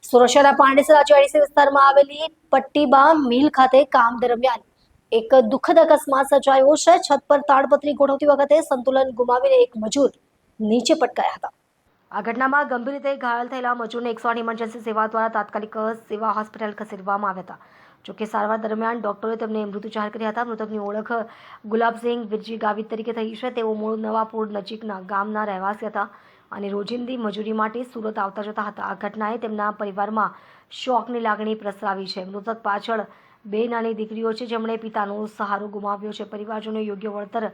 સુરત શહેરના પાંડેસરા ચોવીસી વિસ્તારમાં આવેલી પટ્ટીબા મિલ ખાતે કામ દરમિયાન એક દુઃખદ અકસ્માત સર્જાયો છે। છત પર તાડપત્રી ગોઠવતી વખતે સંતુલન ગુમાવીને એક મજૂર નીચે પટકાયા હતા। આ ઘટનામાં ગંભીર રીતે ઘાયલ થયેલા મજૂરને 108 ઇમરજન્સી સેવા દ્વારા તાત્કાલિક સેવા હોસ્પિટલ ખસેડવામાં આવ્યા હતા। જોકે સારવાર દરમિયાન ડોક્ટરોએ તેમને મૃત જાહેર કર્યા હતા। મૃતકની ઓળખ ગુલાબસિંહ વિરજી ગાવિત તરીકે થઈ છે। તેઓ મૂળ નવાપુર નજીકના ગામના રહેવાસી હતા અને રોજિંદી મજૂરી માટે સુરત આવતા જતા હતા। આ ઘટનાએ તેમના પરિવારમાં શોકની લાગણી પ્રસરાવી છે। મૃતક પાછળ 2 નાની દીકરીઓ છે જેમણે પિતાનો સહારો ગુમાવ્યો છે। પરિવારજનોએ યોગ્ય વળતર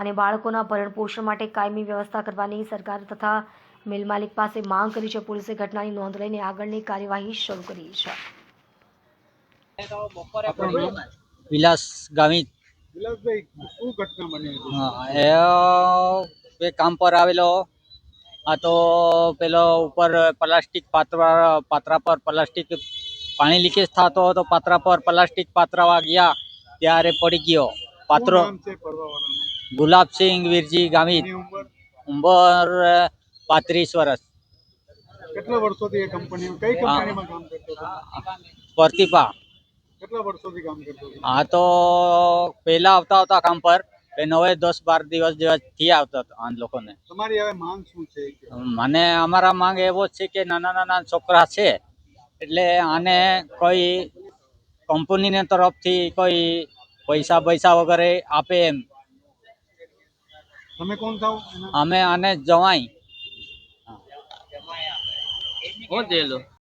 અને બાળકોના ભરણ પોષણ માટે કાયમી વ્યવસ્થા કરવાની સરકાર તથા મિલ માલિક પાસે માંગ કરી છે। પોલીસે ઘટનાની નોંધ લઈને આગળની કાર્યવાહી શરૂ કરી છે। વિલાસ ગામિત વિલાસભાઈ, શું ઘટના બની હતી? એ કામ પર આવેલો। આ તો પેલો ઉપર પ્લાસ્ટિક પાત્રા પર પ્લાસ્ટિક પાણી લીકેજ થતો હતો। પાત્રા પર પ્લાસ્ટિક પાત્રવા ગયા ત્યારે પડી ગયો પાત્રો। શું નામ છે પડવાવાળાનું? ગુલાબસિંહ વિરજી ગામિત, એની ઉંમર ઉંમર 35 વર્ષ। કેટલા વર્ષોથી એ કંપનીમાં કઈ કંપનીમાં કામ કરતો હતો? પ્રતિભા। કેટલા વર્ષોથી કામ કરતો હતો? આ તો પહેલા આવતા કામ પર, હવે 10-12 દિવસ જેવા થી આવતા હતા આ લોકોને। તમારી હવે માંગ શું છે? મને અમારા માંગ એવો છે કે નાના છોકરા છે એટલે આને કોઈ કંપનીને તરફથી કોઈ પૈસા વગેરે આપે એમ। તમે કોણ થાવ? અમે આને જવાય